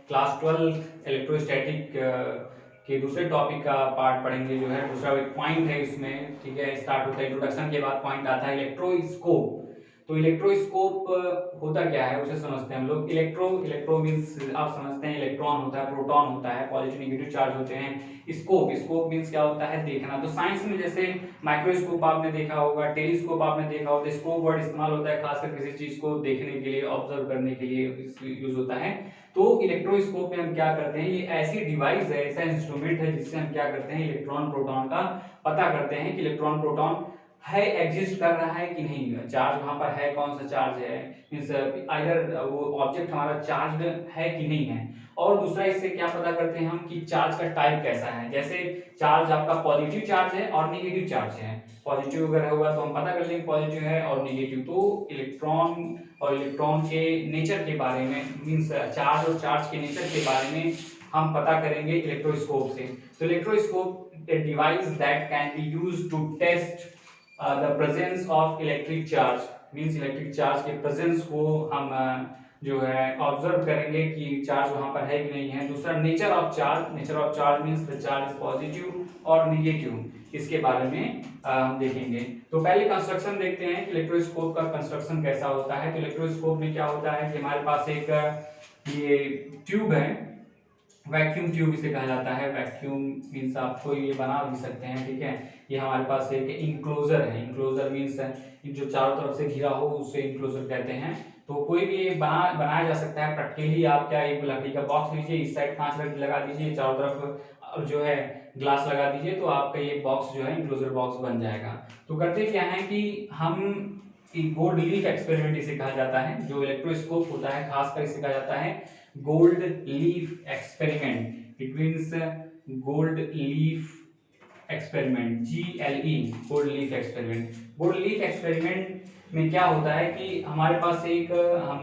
Class 12 electrostatic के दूसरे topic का पार्ट पढ़ेंगे। जो है दूसरा एक पॉइंट है इसमें, ठीक है। स्टार्ट होता है इंट्रोडक्शन के बाद पॉइंट आता है इलेक्ट्रोस्कोप। तो इलेक्ट्रोस्कोप होता क्या है उसे समझते हैं हम लोग। इलेक्ट्रो मीन्स आप समझते हैं इलेक्ट्रॉन होता है, प्रोटॉन होता है, पॉजिटिव नेगेटिव चार्ज होते हैं। स्कोप मीन्स क्या होता है, देखना। तो साइंस में जैसे माइक्रोस्कोप आपने देखा होगा, टेलीस्कोप आपने देखा होगा। स्कोप वर्ड इस्तेमाल होता है खासकर किसी चीज को देखने के लिए, ऑब्जर्व करने के लिए यूज होता है। तो इलेक्ट्रोस्कोप में हम क्या करते हैं, ये ऐसी डिवाइस है, ऐसा इंस्ट्रूमेंट है जिससे हम क्या करते हैं, इलेक्ट्रॉन प्रोटॉन का पता करते हैं कि इलेक्ट्रॉन प्रोटॉन है, एग्जिस्ट कर रहा है कि नहीं, चार्ज वहां पर है, कौन सा चार्ज है, मींस आइदर वो ऑब्जेक्ट हमारा चार्ज है कि नहीं है। और दूसरा इससे क्या पता करते हैं हम कि चार्ज का टाइप कैसा है। जैसे चार्ज आपका पॉजिटिव चार्ज है और नेगेटिव चार्ज है, पॉजिटिव अगर होगा तो हम पता कर लेंगे पॉजिटिव है और नेगेटिव। तो इलेक्ट्रॉन और इलेक्ट्रॉन के नेचर के बारे में, मींस चार्ज और चार्ज के नेचर के बारे में हम पता करेंगे इलेक्ट्रोस्कोप से। तो electroscope a device that can be used to test the presence of electric charge, means electric charge के प्रेजेंस को हम जो है ऑब्जर्व करेंगे कि चार्ज वहां पर है कि नहीं है। दूसरा nature of charge means the charge is positive और नेगेटिव, इसके बारे में हम देखेंगे। तो पहले कंस्ट्रक्शन देखते हैं कि इलेक्ट्रोस्कोप का कंस्ट्रक्शन कैसा होता है। तो इलेक्ट्रोस्कोप में क्या होता है कि हमारे पास एक ये ट्यूब है, वैक्यूम ट्यूब इसे कहा जाता है। वैक्यूम मींस आपको ये बना भी सकते हैं, ठीक है। ये हमारे पास एक इंक्लोजर है, इंक्लोजर मींस जो चारों तरफ से घिरा हो उसे इंक्लोजर कहते हैं। तो कोई भी ये बनाया जा सकता है प्रैक्टिकली। आप क्या एक लकड़ी का बॉक्स लीजिए, इस साइड कांच लगा दीजिए, चारों तरफ जो है ग्लास लगा दीजिए, तो आपका ये बॉक्स जो है इंक्लोजर बॉक्स बन जाएगा। तो करते क्या है कि हम गोल्ड लीफ एक्सपेरिमेंट इसे कहा जाता है, जो इलेक्ट्रोस्कोप होता है खासकर इसे कहा जाता है gold leaf experiment. It means gold leaf experiment, GLE, gold leaf experiment. Gold leaf experiment में क्या होता है कि हमारे पास एक हम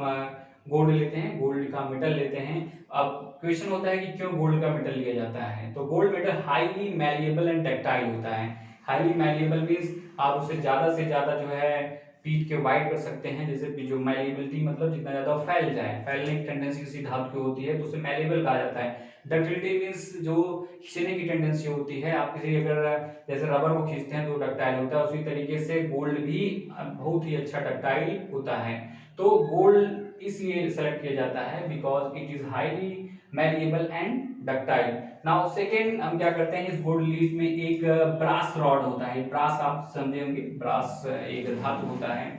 गोल्ड लेते हैं, गोल्ड का मेटल लेते हैं। अब क्वेश्चन होता है कि क्यों गोल्ड का मेटल लिया जाता है। तो gold metal highly malleable and ductile होता है। हाईली मैलिएबल मींस आप उसे ज्यादा से ज्यादा जो है पीट के वाइट कर सकते हैं। जैसे जो मैलिएबिलिटी मतलब जितना ज्यादा फैल जाए, फैलने की टेंडेंसी किसी धातु की होती है तो उसे मैलिएबल कहा जाता है। डक्टिलिटी मींस जो खींचने की टेंडेंसी होती है, आप किसी अगर जैसे रबर को खींचते हैं तो डक्टाइल होता है, उसी तरीके से गोल्ड भी बहुत ही अच्छा डक्टाइल होता है। तो गोल्ड इसलिए सेलेक्ट किया जाता है because it is highly malleable and ductile. Now second हम क्या करते हैं, इस गोल्ड लीफ में एक ब्रास रॉड होता है। ब्रास आप समझे होंगे, ब्रास एक धातु होता है,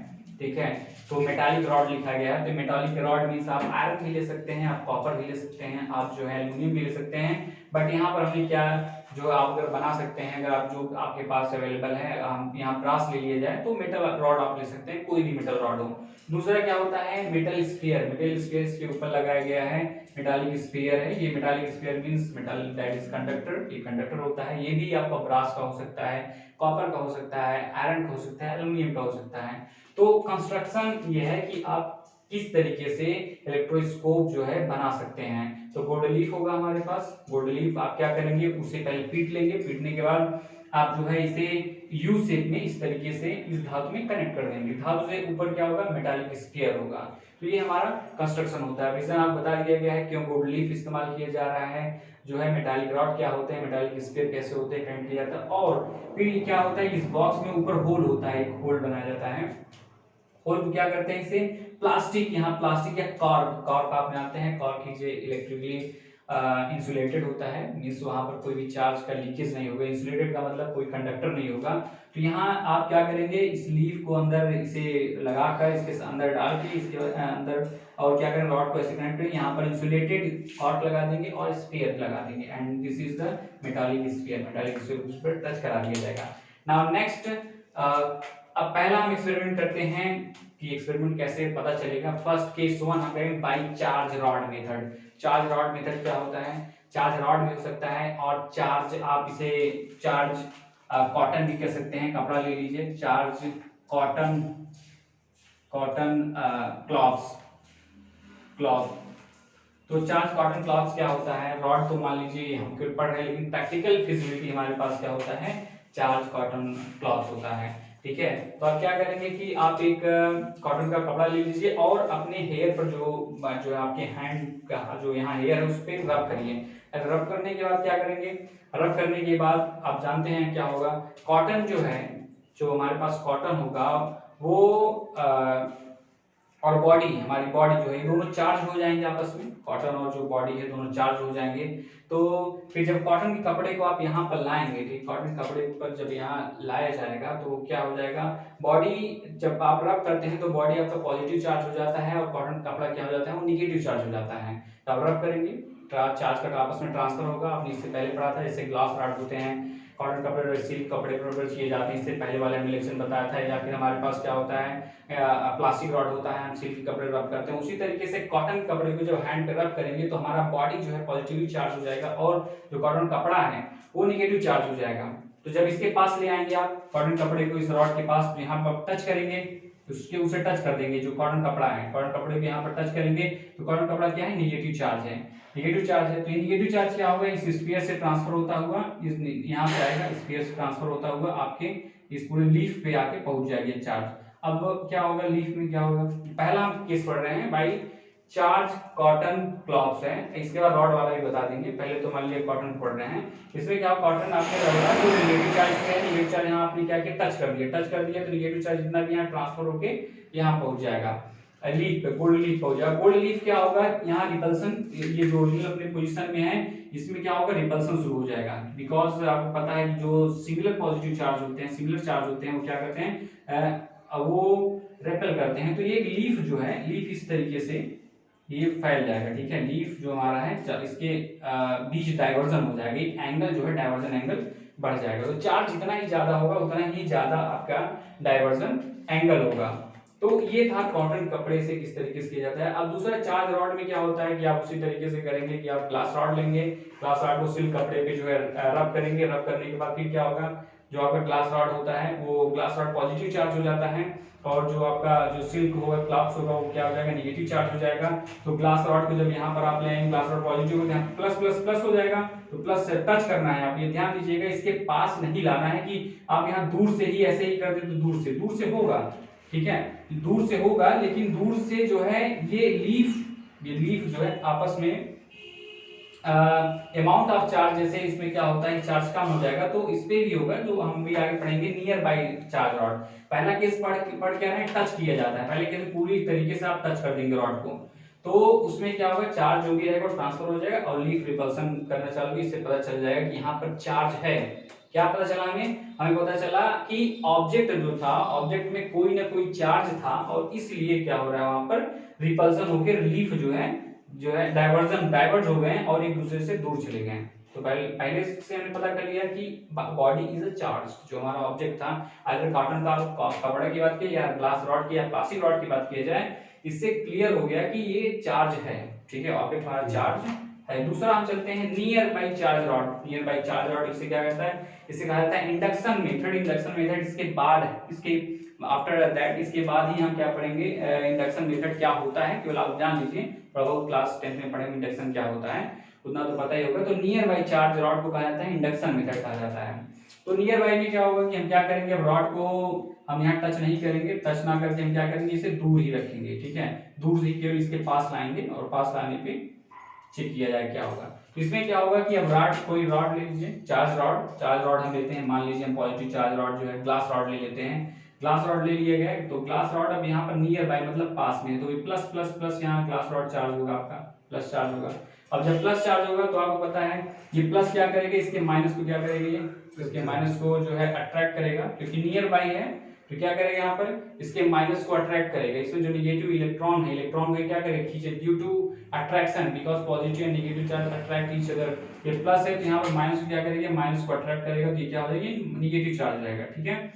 ठीक है। तो मेटालिक रॉड लिखा गया है। तो मेटालिक रॉड मींस आप आयरन भी ले सकते हैं, आप कॉपर भी ले सकते हैं, आप जो है एल्यूमिनियम भी ले सकते हैं। बट यहाँ पर हमने क्या जो आप अगर बना सकते हैं, अगर आप जो आपके पास अवेलेबल है, हम यहाँ ब्रास ले लिया जाए तो मेटल रॉड आप ले सकते हैं, कोई भी मेटल रॉड हो। दूसरा क्या होता है, मेटल स्फीयर। मेटल स्फीयर इसके ऊपर लगाया गया है, मेटालिक स्फीयर है। ये metallic sphere means metal that is conductor, ये कंडक्टर होता है। ये भी आपका ब्रास का हो सकता है, कॉपर का हो सकता है, आयरन का हो सकता है, एल्यूमिनियम का हो सकता है। तो कंस्ट्रक्शन ये है कि आप किस तरीके से इलेक्ट्रोस्कोप जो है बना सकते हैं। तो गोल्ड लीफ होगा हमारे पास। गोल्ड लीफ आप क्या करेंगे, उसे पहले पीट लेंगे, पीटने के बाद आप जो है इसे यू शेप में इस तरीके से इस धातु में कनेक्ट कर देंगे। धातु से ऊपर क्या होगा, मेटालिक स्फीयर होगा। तो ये हमारा कंस्ट्रक्शन होता है। रीजन आप बता दिया गया है क्यों गोल्ड लीफ इस्तेमाल किया जा रहा है, जो है मेटालिक रॉड क्या होते हैं, मेटालिक स्फीयर कैसे होते हैं, कनेक्ट किया जाता है। और फिर क्या होता है, इस बॉक्स में ऊपर होल होता है, एक होल बनाया जाता है। होल को क्या करते हैं, इसे प्लास्टिक, यहाँ प्लास्टिक या कॉर्क आप जानते हैं, कॉर्क कीजिए इलेक्ट्रिकली इंसुलेटेड होता है, मींस वहां पर कोई भी चार्ज का लीकेज नहीं होगा। इंसुलेटेड का मतलब कोई कंडक्टर नहीं होगा। तो यहाँ आप क्या करेंगे, इस लीफ को अंदर इसे लगाकर इसके अंदर डाल के इसके अंदर और क्या करें, रॉड को ऐसे कनेक्ट करें, यहाँ पर इंसुलेटेड कॉर्क लगा देंगे और स्फीयर लगा देंगे and this is the metallic sphere. Metallic sphere उस पर टच करा दिया जाएगा। नाउ नेक्स्ट अब पहला हम एक्सपेरिमेंट करते हैं कि एक्सपेरिमेंट कैसे पता चलेगा। फर्स्ट केस 1 हम करेंगे by charge rod method. Charge rod method क्या होता है, चार्ज रॉड भी हो सकता है और चार्ज आप इसे चार्ज कॉटन भी कर सकते हैं, कपड़ा ले लीजिए, चार्ज कॉटन क्लॉथ्स। तो चार्ज कॉटन क्लॉथ्स क्या होता है, रॉड तो मान लीजिए हम पढ़ रहे हैं, लेकिन प्रैक्टिकल फिजिबिलिटी हमारे पास क्या होता है, चार्ज कॉटन क्लॉथ्स होता है, ठीक है। तो आप क्या करेंगे कि आप एक कॉटन का कपड़ा ले लीजिए और अपने हेयर पर जो जो आपके हैंड का जो यहाँ हेयर है उस पर रब करिए। रब करने के बाद क्या करेंगे, रब करने के बाद आप जानते हैं क्या होगा, कॉटन जो है, जो हमारे पास कॉटन होगा वो और बॉडी, हमारी बॉडी जो है, दोनों चार्ज हो जाएंगे आपस में, कॉटन और जो बॉडी है दोनों चार्ज हो जाएंगे। तो फिर जब कॉटन के कपड़े को आप यहाँ पर लाएंगे, ठीक, कॉटन कपड़े पर जब यहाँ लाया जाएगा तो क्या हो जाएगा, बॉडी जब आप रब करते हैं तो बॉडी आपका पॉजिटिव चार्ज हो जाता है और कॉटन कपड़ा क्या हो जाता है, वो निगेटिव चार्ज हो जाता है। तो आप रब करेंगे, चार्ज का आपस में ट्रांसफर होगा। आपने इससे पहले पढ़ा था, जैसे ग्लास रॉड होते हैं, कॉटन कपड़े सिल्क कपड़े पर किए जाते हैं, इससे पहले वाले हमने लेक्चर बताया था। या फिर हमारे पास क्या होता है, प्लास्टिक रॉड होता है, हम सिल्क कपड़े रब करते हैं। उसी तरीके से कॉटन कपड़े को जब हैंड पे रब करेंगे तो हमारा बॉडी जो है पॉजिटिवली चार्ज हो जाएगा और जो कॉटन कपड़ा है वो निगेटिव चार्ज हो जाएगा। तो जब इसके पास ले आएंगे आप कॉटन कपड़े को, इस रॉड के पास, यहाँ पर टच करेंगे, उसके उसे टच कर देंगे, जो कॉटन कपड़ा है कॉटन कपड़े के यहाँ पर टच करेंगे तो कॉटन कपड़ा क्या है, निगेटिव चार्ज है, निगेटिव चार्ज है। तो ये निगेटिव चार्ज क्या होगा, इस स्फीयर से ट्रांसफर होता हुआ इस यहाँ पे आएगा, स्फीयर से ट्रांसफर होता हुआ आपके इस पूरे लीफ पे आके पहुंच जाएगी चार्ज। अब क्या होगा, लीफ में क्या होगा, पहला हम केस पढ़ रहे हैं भाई, चार्ज कॉटन क्लॉथ्स है, इसके बाद रॉड वाला भी बता देंगे। पहले तो मान लिया कॉटन पढ़ रहे हैं, इसमें क्या कॉटन आपने रगड़ा तो निगेटिव चार्ज है, निगेटिव चार्ज यहाँ आपने क्या किया, टच कर दिया, टच कर दिया तो निगेटिव चार्ज जितना भी यहाँ ट्रांसफर होके यहाँ पहुंच जाएगा लीफ पे, गोल्ड लीफ पहुंच जाएगा। गोल्ड लीफ क्या होगा, यहाँ रिपल्सन, ये जो ओरिजिनल अपने पोजीशन में है इसमें क्या होगा, रिपल्सन शुरू हो जाएगा। बिकॉज आपको पता है कि जो सिंगुलर पॉजिटिव चार्ज होते हैं, सिंगुलर चार्ज होते हैं, वो क्या करते हैं, वो रेपेल करते हैं। तो ये लीफ जो है, लीफ इस तरीके से ये फैल जाएगा, ठीक है। लीफ जो हमारा है इसके बीच डाइवर्जन हो जाएगा, एंगल जो है डाइवर्जन एंगल बढ़ जाएगा। तो चार्ज जितना ही ज्यादा होगा उतना ही ज्यादा आपका डाइवर्जन एंगल होगा। तो ये था कॉटन कपड़े से किस तरीके से किया जाता है। अब दूसरा चार्ज रॉड में क्या होता है कि आप उसी तरीके से करेंगे कि आप ग्लास रॉड लेंगे, ग्लास रॉड को सिल्क कपड़े पे जो है रब करेंगे, रब करने के बाद फिर क्या होगा, जो आपका ग्लास रॉड होता है वो ग्लास रॉड पॉजिटिव चार्ज हो जाता है और जो आपका जो सिल्क होगा, क्लॉथ होगा, वो क्या हो जाएगा, निगेटिव चार्ज हो जाएगा। तो ग्लास रॉड को जब यहाँ पर आप ले आएंगे, ग्लास रॉड पॉजिटिव हो जाएगा, प्लस प्लस प्लस हो जाएगा, तो प्लस से टच करना है। आप ये ध्यान दीजिएगा, इसके पास नहीं लाना है कि आप यहाँ दूर से ही ऐसे ही कर दे, तो दूर से होगा, ठीक है, दूर से होगा, लेकिन दूर से जो है ये लीफ जो है आपस में अमाउंट ऑफ चार्ज, जैसे इसमें क्या होता है चार्ज कम हो जाएगा तो इस पे भी होगा, जो हम भी आगे पढ़ेंगे नियर बाय चार्ज रॉड। पहला केस पढ़ क्या है, टच किया जाता है, पहले केस पूरी तरीके से आप टच कर देंगे रॉड को, तो उसमें क्या होगा, चार्ज जो भी रहेगा ट्रांसफर हो जाएगा और लीफ रिपल्सन करना चालू होगी। इससे पता चल जाएगा कि यहाँ पर चार्ज है। क्या पता चला हमें पता चला कि ऑब्जेक्ट जो था, ऑब्जेक्ट में कोई ना कोई चार्ज था और इसलिए क्या हो रहा है, वहां पर रिपल्सन होकर लीफ जो है डाइवर्ज हो गए और एक दूसरे से दूर चले गए। तो पहले से हमने पता कर लिया कि बॉडी इज अ चार्ज, जो हमारा ऑब्जेक्ट था, अगर कॉटन का कपड़ा की बात की या ग्लास रॉड की या प्लास्टिक रॉड की बात की जाए, इससे क्लियर हो गया कि ये चार्ज है, ठीक है, ऑब्जेक्ट हमारा चार्ज है। दूसरा हम चलते हैं near by charge rod. Near by charge rod इसे क्या कहता है, इसे कहा जाता है इंडक्शन मेथड। इसके बाद आफ्टर दैट इसके बाद ही हम क्या पढ़ेंगे, इंडक्शन मेथड क्या होता है, केवल आप जान लीजिए, प्रभु क्लास 10 में पढ़ेंगे इंडक्शन क्या होता है, उतना तो पता ही होगा। तो नियर बाई चार्ज रॉड को कहा जाता है इंडक्शन मेथड कहा जाता है। तो नियर बाई में क्या होगा कि हम क्या करेंगे, अब रॉड को हम यहाँ टच नहीं करेंगे, टच ना करके हम क्या करेंगे, इसे दूर ही रखेंगे, ठीक है, दूर से केवल इसके पास लाएंगे और पास लाने पे चेक किया जाए क्या होगा। तो इसमें क्या होगा कि अब कोई रॉड ले लीजिए, चार्ज रॉड हम लेते हैं, मान लीजिए हम पॉजिटिव चार्ज रॉड जो है ग्लास रॉड ले लेते हैं, ग्लास रॉड ले लिया गया। तो ग्लास रॉड अब यहाँ पर नियर बाय मतलब पास में है, तो ये प्लस प्लस प्लस यहाँ ग्लास रॉड चार्ज होगा, आपका प्लस चार्ज होगा। अब जब प्लस चार्ज होगा तो आपको पता है ये प्लस क्या करेगा, इसके माइनस को क्या करेगा, ये इसके माइनस को जो है अट्रैक्ट करेगा, क्योंकि नियर बाय है तो क्या करेगा, यहाँ पर इसके माइनस को अट्रैक्ट करेगा। इसमें जो नेगेटिव इलेक्ट्रॉन है, इलेक्ट्रॉन को क्या करेगा, खींचे, due to attraction, because positive and negative charge attract each other. ये प्लस है तो यहाँ पर माइनस को क्या करेगा, माइनस को अट्रैक्ट करेगा, तो ये क्या हो जाएगा, नेगेटिव चार्ज रहेगा, ठीक है,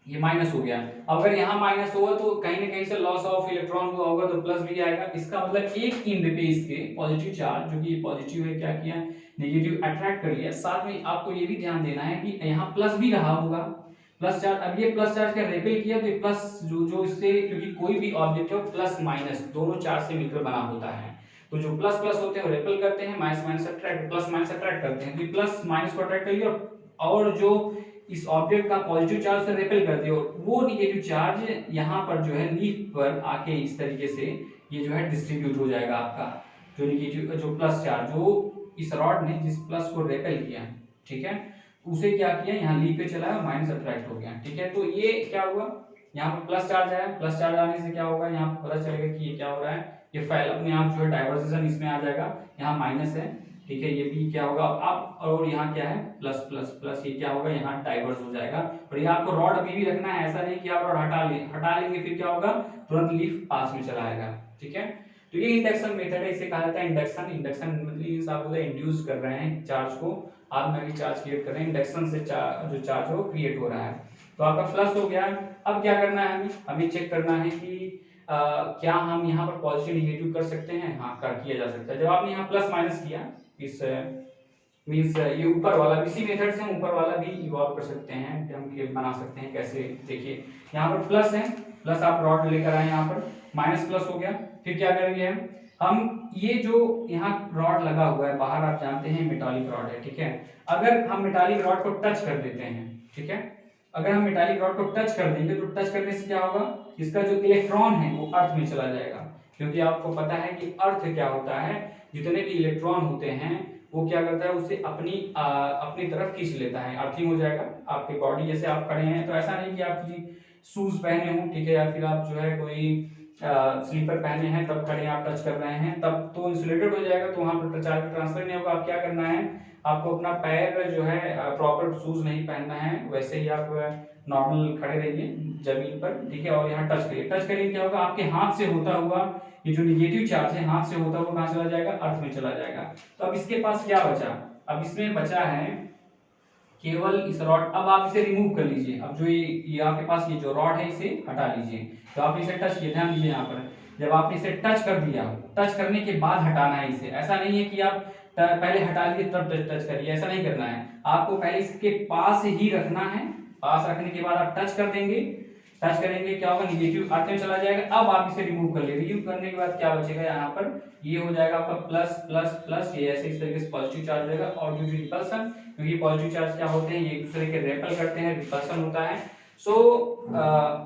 ये माइनस हो गया। अगर यहाँ माइनस होगा तो कहीं ना कहीं से लॉस ऑफ इलेक्ट्रॉन हुआ होगा तो प्लस भी आएगा। इसका मतलब एक एंड पे इसके पॉजिटिव चार्ज, जो कि पॉजिटिव है, क्या किया, नेगेटिव अट्रैक्ट कर लिया। साथ में आपको ये भी ध्यान देना है कि यहाँ प्लस भी रहा होगा, प्लस चार्ज। अब ये प्लस चार्ज का रेपेल किया तो ये प्लस जो इससे, क्योंकि कोई भी ऑब्जेक्ट है प्लस माइनस दोनों चार्ज से मिलकर बना होता है, तो जो प्लस प्लस होते हैं वो रेपेल करते हैं, minus minus attract, plus minus attract करते हैं। तो प्लस माइनस को अट्रैक्ट कर लिया और जो इस ऑब्जेक्ट का पॉजिटिव चार्ज से रेपेल कर दे और वो निगेटिव चार्ज यहाँ पर जो है लीफ पर आके इस तरीके से ये जो है डिस्ट्रीब्यूट हो जाएगा आपका जो निगेटिव जो प्लस चार्ज जो इस रॉड ने जिस प्लस को रेपेल किया, ठीक है, उसे क्या किया यहाँ लीफ पे चला है, माइनस अट्रैक्ट हो गया, ठीक है। तो ये क्या हुआ, यहाँ पर प्लस चार्ज आया, प्लस चार्ज आने से क्या होगा, यहाँ पर पता चलेगा कि ये क्या हो रहा है, ये फाइल अपने आप जो है डाइवर्जेशन इसमें आ जाएगा, यहाँ माइनस है, ठीक है, ये भी क्या होगा अब, और यहाँ क्या है प्लस प्लस प्लस, ये क्या होगा यहाँ डाइवर्स हो जाएगा। और ये आपको रॉड अभी भी रखना है, ऐसा नहीं कि आप रॉड हटा लेंगे फिर क्या होगा तुरंत लीफ पास में चला आएगा, ठीक है। तो ये इंडक्शन मेथड है, इसे कहा जाता है इंडक्शन। इंडक्शन मतलब आप इंड्यूस कर रहे हैं चार्ज को, आप में भी चार्ज क्रिएट कर रहे हैं, इंडक्शन से जो चार्ज है वो क्रिएट हो रहा है। तो आपका प्लस हो गया। अब क्या करना है, हमें चेक करना है कि क्या हम यहाँ पर पॉजिटिव निगेटिव कर सकते हैं। हाँ, किया जा सकता है। जब आपने यहाँ प्लस माइनस किया, इस मीन्स ये ऊपर वाला इसी मेथड से हम ऊपर वाला भी इवॉल्व कर सकते हैं, हम बना सकते हैं। कैसे, देखिए यहाँ पर प्लस है, प्लस आप रॉड लेकर आए, यहाँ पर माइनस प्लस हो गया। फिर क्या करेंगे हम ये जो यहाँ रॉड लगा हुआ है बाहर, आप जानते हैं मेटालिक रॉड है, ठीक है। अगर हम मेटालिक रॉड को टच कर देते हैं, ठीक है, अगर हम मेटालिक रॉड को टच कर देंगे तो टच करने से क्या होगा, इसका जो इलेक्ट्रॉन है वो अर्थ में चला जाएगा। क्योंकि आपको पता है कि अर्थ क्या होता है, जितने भी इलेक्ट्रॉन होते हैं वो क्या करता है, उसे अपनी तरफ खींच लेता है, अर्थिंग हो जाएगा आपके बॉडी। जैसे आप खड़े हैं तो ऐसा नहीं कि आप शूज पहने हो, ठीक है, या फिर आप जो है कोई स्लीपर पहने हैं तब खड़े आप टच कर रहे हैं, तब तो इंसुलेटेड हो जाएगा, तो वहां पर चार्ज ट्रांसफर नहीं होगा। आप क्या करना है, आपको अपना पैर जो है प्रॉपर शूज नहीं पहनना है, वैसे ही आप नॉर्मल खड़े रहिए जमीन पर, ठीक है, और यहाँ टच करिए। टच करिए क्या होगा, आपके हाथ से होता हुआ ये जो निगेटिव चार्ज है हाथ से होता हुआ कहाँ चला जाएगा, अर्थ में चला जाएगा। तो अब इसके पास क्या बचा, अब इसमें बचा है केवल इस रॉड। अब आप इसे रिमूव कर लीजिए। अब जो ये आपके पास ये जो रॉड है इसे हटा लीजिए। तो आप इसे टच किए, ध्यान दीजिए यहाँ पर, जब आपने इसे टच कर दिया, टच करने के बाद हटाना है इसे। ऐसा नहीं है कि आप पहले हटा लिए तब टच करिए, ऐसा नहीं करना है। आपको पहले इसके पास ही रखना है, पास रखने के बाद आप टच कर देंगे, टच करेंगे क्या होगा, निगेटिव अर्थ में चला जाएगा। अब आप इसे रिमूव कर ले, रिमूव करने के बाद क्या बचेगा, यहाँ पर ये हो जाएगा आपका प्लस प्लस प्लस, ये ऐसे इस तरीके से पॉजिटिव चार्ज रहेगा। और जो रिपल्सन, क्योंकि पॉजिटिव चार्ज क्या होते हैं, ये एक दूसरे के रेपल करते हैं, रिपल्सन होता है। सो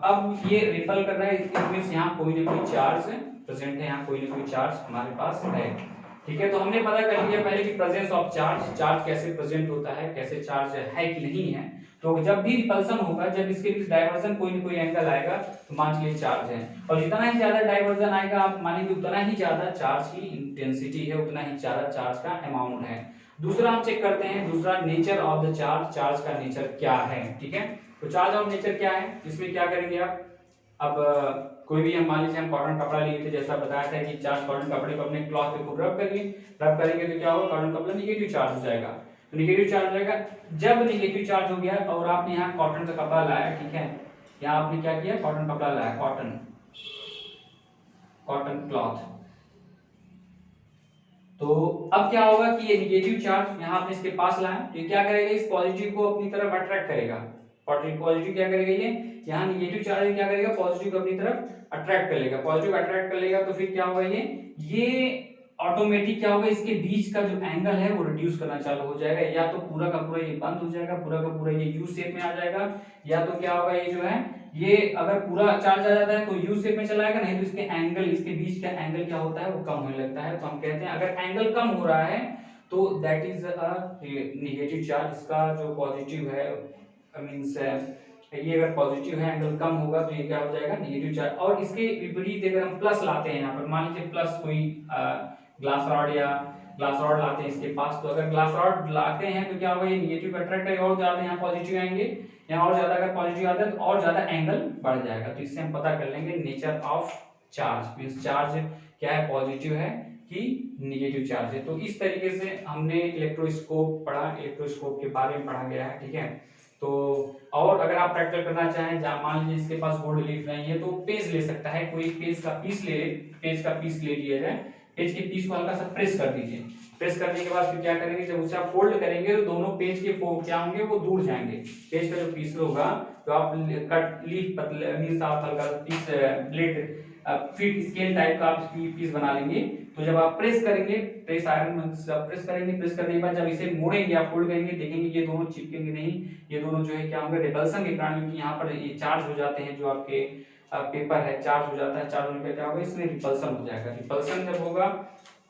अब ये रिपल कर रहा है, इट मींस यहाँ कोई ना कोई चार्ज प्रेजेंट है, यहाँ कोई ना कोई चार्ज हमारे पास है, ठीक है। तो हमने पता कर लिया पहले कि प्रेजेंस ऑफ चार्ज, चार्ज कैसे प्रेजेंट होता है, कैसे चार्ज है कि नहीं है। तो जब भी रिपल्सन होगा, जब इसके बीच डाइवर्जन कोई ना कोई एंगल आएगा, तो मान लीजिए चार्ज है, और जितना ही ज्यादा डाइवर्जन आएगा आप मानेंगे उतना ही ज्यादा चार्ज की इंटेंसिटी है, उतना ही ज्यादा चार्ज का अमाउंट है। दूसरा हम चेक करते हैं, दूसरा nature of the charge, charge का नेचर क्या है, ठीक है। तो चार्ज ऑफ नेचर क्या है, इसमें क्या करेंगे आप, अब कोई भी हम मान लीजिए हम कॉटन कपड़ा लिए थे, जैसा बताया था कि चार्ज कॉटन कपड़े को अपने क्लॉथ पे खूब रब करिए, रब करेंगे तो क्या होगा, कॉटन कपड़ा निगेटिव चार्ज हो जाएगा। तो निगेटिव चार्ज हो जाएगा। जब निगेटिव चार्ज हो गया और आपने यहाँ कॉटन का कपड़ा लाया, ठीक है, यहाँ आपने क्या किया, कॉटन कपड़ा लाया, कॉटन क्लॉथ। तो अब क्या होगा कि ये निगेटिव चार्ज यहाँ आपने इसके पास लाया, तो क्या करेगा, इस पॉजिटिव को अपनी तरफ अट्रैक्ट करेगा। पॉजिटिव क्या करेगा, ये यहाँ निगेटिव चार्ज क्या करेगा, पॉजिटिव को अपनी तरफ अट्रैक्ट कर लेगा। पॉजिटिव अट्रैक्ट कर लेगा तो फिर क्या होगा, ये ऑटोमेटिक क्या होगा, इसके बीच का जो एंगल है वो रिड्यूस करना चालू हो जाएगा। या तो पूरा का पूरा ये बंद हो जाएगा, पूरा का पूरा ये यू शेप में आ जाएगा, या तो क्या होगा, ये जो है ये अगर पूरा चार्ज आ जाता है तो यू शेप में चला आएगा, नहीं तो इसके एंगल, इसके बीच का एंगल क्या होता है, वो कम होने लगता है। तो हम कहते हैं अगर एंगल कम हो रहा है तो that is a negative charge. इसका जो पॉजिटिव है मींस ये अगर पॉजिटिव है, एंगल कम होगा तो ये क्या हो जाएगा, निगेटिव चार्ज। और इसके विपरीत अगर हम प्लस लाते हैं, यहाँ पर मान लीजिए प्लस कोई ग्लास रॉड या ग्लास रॉड लाते हैं इसके पास, तो अगर ग्लास रॉड लाते हैं तो क्या होगा, ये निगेटिव अट्रैक्ट करेगा और ज्यादा यहाँ पॉजिटिव आएंगे, यहाँ और ज्यादा अगर पॉजिटिव आता है तो और ज्यादा एंगल बढ़ जाएगा। तो इससे हम पता कर लेंगे nature of charge, means charge क्या है, पॉजिटिव है कि निगेटिव चार्ज है। तो इस तरीके से हमने इलेक्ट्रोस्कोप पढ़ा, इलेक्ट्रोस्कोप के बारे में पढ़ा गया है, ठीक है। तो और अगर आप प्रैक्टिकल करना चाहें, मान लीजिए इसके पास गोल्ड लीफ नहीं है तो पेज ले सकता है, कोई पेज का पीस ले लिया जाए, पेज के पीस को हल्का सा प्रेस कर दीजिए। प्रेस करने के बाद फिर क्या करेंगे, जब उसे आप फोल्ड करेंगे तो दोनों पेज के क्या होंगे, वो दूर जाएंगे। पेज का जो पीस होगा तो आप कट लीफ मींस आप हल्का piece blade fit scale type का आप पीस बना लेंगे, तो जब आप प्रेस करेंगे, प्रेस आयरन प्रेस करेंगे, प्रेस करने के बाद जब इसे मोड़ेंगे, आप फोल्ड करेंगे, देखेंगे ये दोनों चिपकेंगे नहीं, ये दोनों जो है क्या होंगे, रिपल्सन के कारण, क्योंकि यहाँ पर ये चार्ज हो जाते हैं, जो आपके पेपर है चार्ज हो जाता है, चार्ज होने पर क्या होगा, इसमें रिपल्सन हो जाएगा। रिपल्सन जब होगा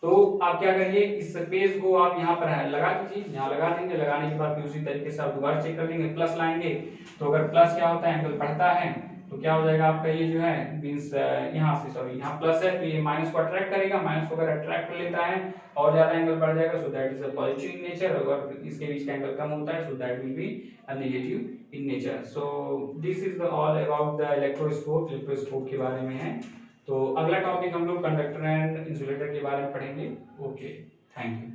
तो आप क्या करिए, इस पेज को आप यहाँ पर लगा दीजिए, यहाँ लगा देंगे, लगाने के बाद फिर उसी तरीके से आप दोबारा चेक कर लेंगे, प्लस लाएंगे, तो अगर प्लस क्या होता है, एंगल बढ़ता है, तो क्या हो जाएगा आपका ये जो है मींस यहाँ से, सॉरी यहाँ प्लस है तो ये माइनस को अट्रैक्ट करेगा, माइनस को अगर अट्रैक्ट कर लेता है और ज्यादा एंगल बढ़ जाएगा, so that is a positive in nature, अगर इसके बीच का एंगल कम होता है, so that will be a negative in nature. So this is all about the electroscope, electroscope के बारे में है। तो अगला टॉपिक हम लोग कंडक्टर एंड इंसुलेटर के बारे में पढ़ेंगे। Okay, thank you.